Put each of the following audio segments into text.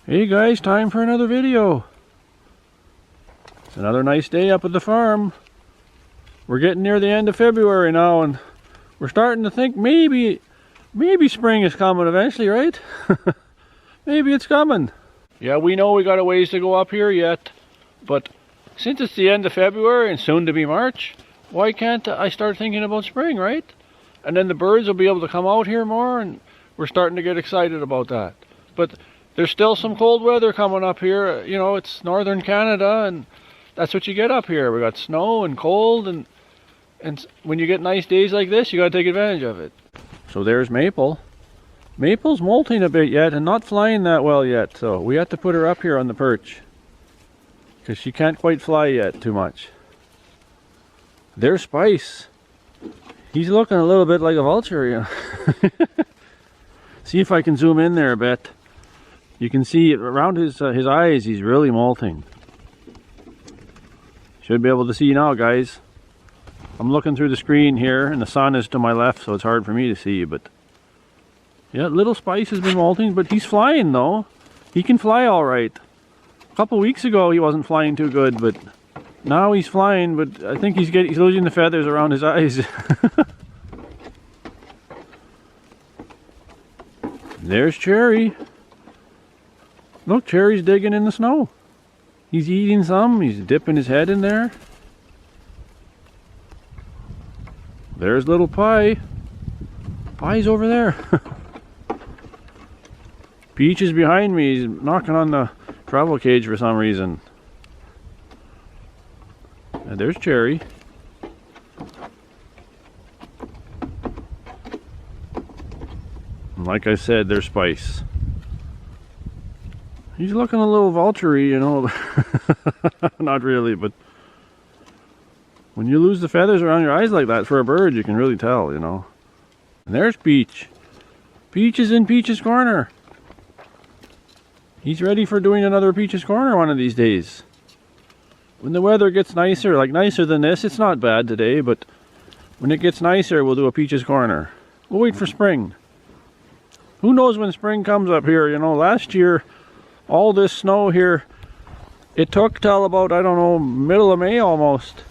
Hey guys, time for another video. It's another nice day up at the farm. We're getting near the end of February now, and we're starting to think maybe spring is coming eventually, right? Maybe it's coming. Yeah, we know we got a ways to go up here yet, but since it's the end of February and soon to be March, why can't I start thinking about spring, right? And then the birds will be able to come out here more, and we're starting to get excited about that. But there's still some cold weather coming up here. You know, it's northern Canada, and that's what you get up here. We got snow and cold, and when you get nice days like this, you got to take advantage of it. So there's Maple. Maple's molting a bit yet and not flying that well yet, so we have to put her up here on the perch because she can't quite fly yet too much. There's Spice. He's looking a little bit like a vulture, you know. See if I can zoom in there a bit. You can see around his eyes, he's really molting. Should be able to see now, guys. I'm looking through the screen here, and the sun is to my left, so it's hard for me to see, but yeah, little Spice has been molting, but he's flying though. He can fly all right. A couple weeks ago, he wasn't flying too good, but now he's flying, but I think he's losing the feathers around his eyes. There's Cherry. Look, Cherry's digging in the snow. He's eating some, he's dipping his head in there. There's little Pie. Pie's over there. Peach is behind me, he's knocking on the travel cage for some reason. And there's Cherry. And like I said, there's Spice. He's looking a little vulture-y, you know. Not really, but when you lose the feathers around your eyes like that for a bird, you can really tell, you know. And there's Peach. Peach is in Peach's corner. He's ready for doing another Peach's corner one of these days. When the weather gets nicer, like nicer than this, it's not bad today, but when it gets nicer, we'll do a Peach's corner. We'll wait for spring. Who knows when spring comes up here, you know. Last year, all this snow here, it took till about, I don't know, middle of May almost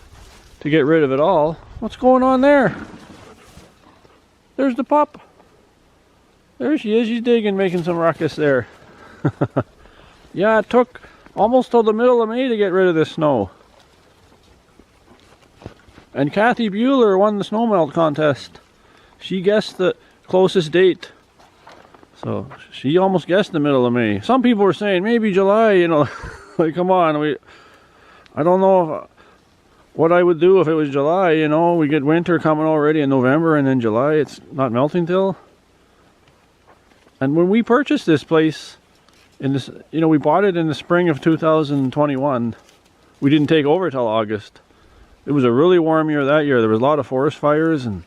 to get rid of it all. What's going on there? There's the pup. There she is, she's digging, making some ruckus there. Yeah, it took almost till the middle of May to get rid of this snow. And Kathy Bueller won the snow melt contest. She guessed the closest date. So she almost guessed the middle of May. Some people were saying maybe July, you know. Like, come on, I don't know what I would do if it was July, you know. We get winter coming already in November, and then July it's not melting till. And when we purchased this place in this, you know, we bought it in the spring of 2021. We didn't take over till August. It was a really warm year that year. There was a lot of forest fires, and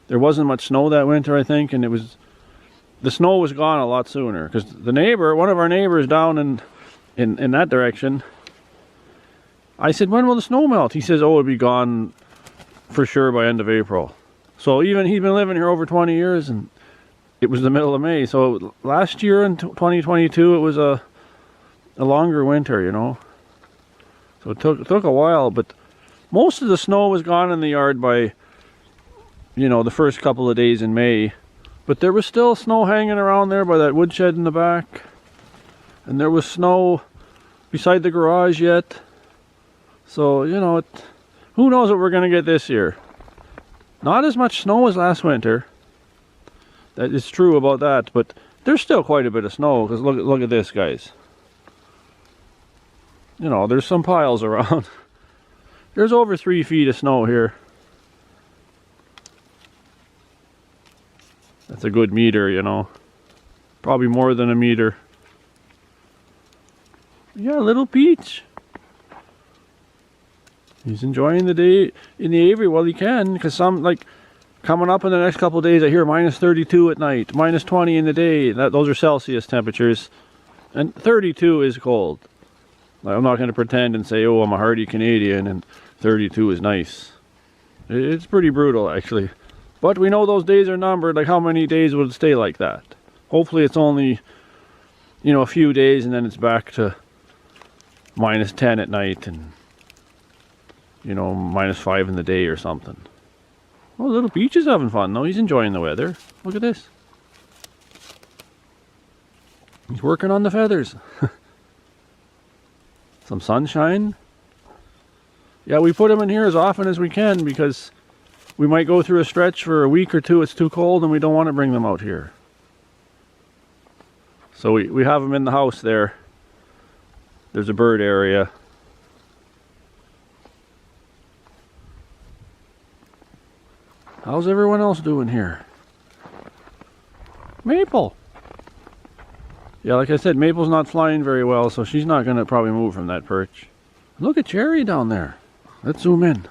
there wasn't much snow that winter, I think, and the snow was gone a lot sooner because the neighbor, one of our neighbors down in that direction, I said, when will the snow melt? He says, oh, it'll be gone for sure by end of April. So even he's been living here over 20 years, and it was the middle of May. So last year in 2022, it was a longer winter, you know. So it took a while, but most of the snow was gone in the yard by, you know, the first couple of days in May. But there was still snow hanging around there by that woodshed in the back. And there was snow beside the garage yet. So, you know, who knows what we're going to get this year. Not as much snow as last winter. That is true about that. But there's still quite a bit of snow. Because look at this, guys. You know, there's some piles around. There's over 3 feet of snow here. That's a good meter, you know. Probably more than a meter. Yeah, little Peach. He's enjoying the day in the aviary while he can, because some, like, coming up in the next couple of days, I hear minus 32 at night, minus 20 in the day. Those are Celsius temperatures. And 32 is cold. Like, I'm not going to pretend and say, oh, I'm a hardy Canadian and 32 is nice. It's pretty brutal, actually. But we know those days are numbered. Like, how many days would it stay like that? Hopefully it's only, you know, a few days and then it's back to -10 at night and, you know, -5 in the day or something. Oh, little Peach is having fun though. He's enjoying the weather. Look at this. He's working on the feathers. Some sunshine. Yeah, we put him in here as often as we can because we might go through a stretch for a week or two. It's too cold and we don't want to bring them out here. So we have them in the house there. There's a bird area. How's everyone else doing here? Maple! Yeah, like I said, Maple's not flying very well, so she's not going to probably move from that perch. Look at Cherry down there. Let's zoom in.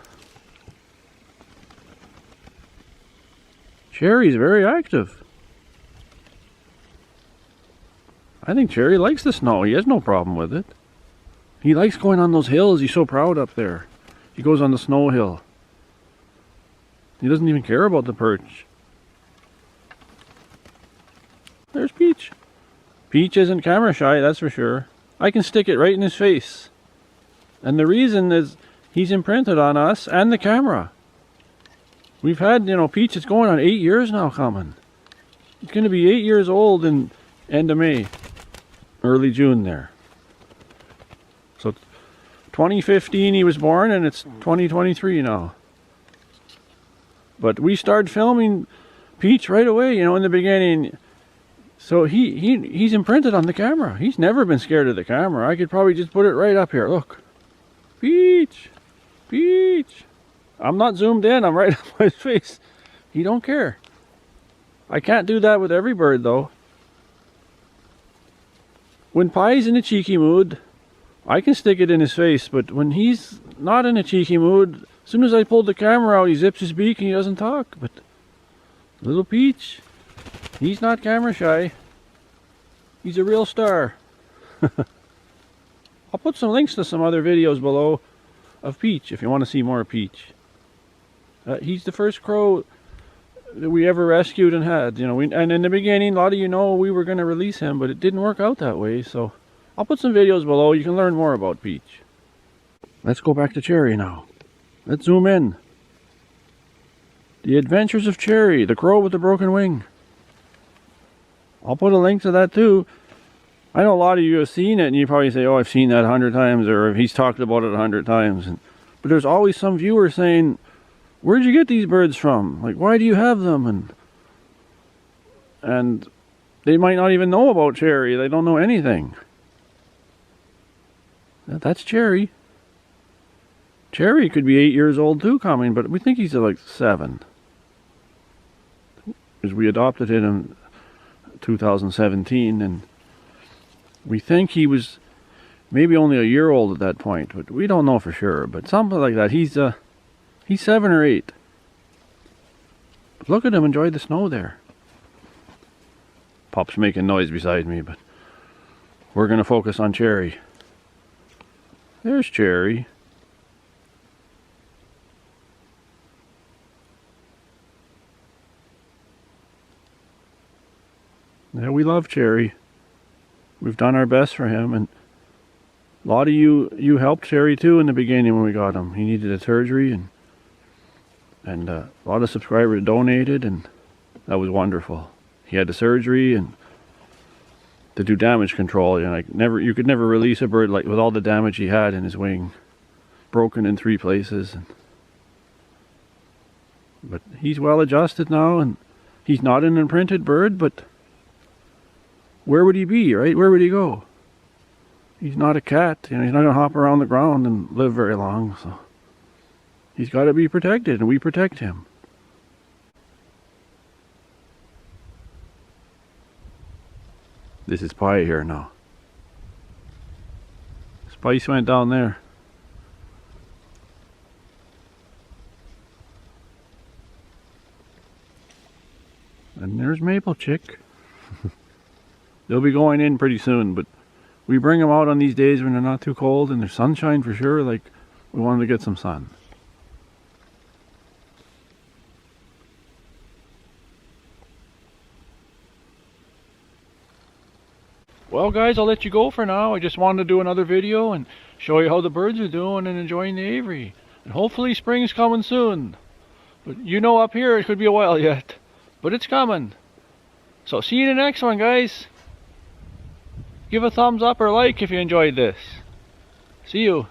Cherry's very active. I think Cherry likes the snow. He has no problem with it. He likes going on those hills. He's so proud up there. He goes on the snow hill. He doesn't even care about the perch. There's Peach. Peach isn't camera shy, that's for sure. I can stick it right in his face. And the reason is he's imprinted on us and the camera. We've had, you know, Peach is going on 8 years now coming. He's going to be 8 years old in end of May. Early June there. So 2015 he was born and it's 2023 now. But we started filming Peach right away, you know, in the beginning. So he's imprinted on the camera. He's never been scared of the camera. I could probably just put it right up here. Look. Peach. Peach. I'm not zoomed in. I'm right up his face. He don't care. I can't do that with every bird though. When Pie's in a cheeky mood, I can stick it in his face. But when he's not in a cheeky mood, as soon as I pull the camera out, he zips his beak and he doesn't talk. But little Peach, he's not camera shy. He's a real star. I'll put some links to some other videos below of Peach if you want to see more Peach. He's the first crow that we ever rescued and had. You know, and in the beginning, a lot of you know we were going to release him, but it didn't work out that way. So I'll put some videos below. You can learn more about Peach. Let's go back to Cherry now. Let's zoom in. The Adventures of Cherry, the crow with the broken wing. I'll put a link to that too. I know a lot of you have seen it and you probably say, oh, I've seen that 100 times or he's talked about it 100 times. But there's always some viewer saying, where'd you get these birds from? Like, why do you have them? And they might not even know about Cherry. They don't know anything. That's Cherry. Cherry could be 8 years old too coming, but we think he's like 7. Because we adopted him in 2017 and we think he was maybe only a year old at that point, but we don't know for sure. But something like that. He's 7 or 8. Look at him enjoy the snow there. Pop's making noise beside me, but we're going to focus on Cherry. There's Cherry. Yeah, we love Cherry. We've done our best for him, and a lot of you helped Cherry too in the beginning when we got him. He needed a surgery, and a lot of subscribers donated, and that was wonderful. He had the surgery and to do damage control. You know, you could never release a bird like with all the damage he had in his wing, broken in 3 places. But he's well adjusted now, and he's not an imprinted bird, but where would he be, right? Where would he go? He's not a cat, you know, he's not going to hop around the ground and live very long, so he's got to be protected, and we protect him. This is Pie here now. Spice went down there. And there's Maple Chick. They'll be going in pretty soon, but we bring them out on these days when they're not too cold and there's sunshine for sure. Like, we wanted to get some sun. Well guys, I'll let you go for now. I just wanted to do another video and show you how the birds are doing and enjoying the aviary. And hopefully spring's coming soon. But you know, up here it could be a while yet. But it's coming. So see you in the next one, guys. Give a thumbs up or like if you enjoyed this. See you.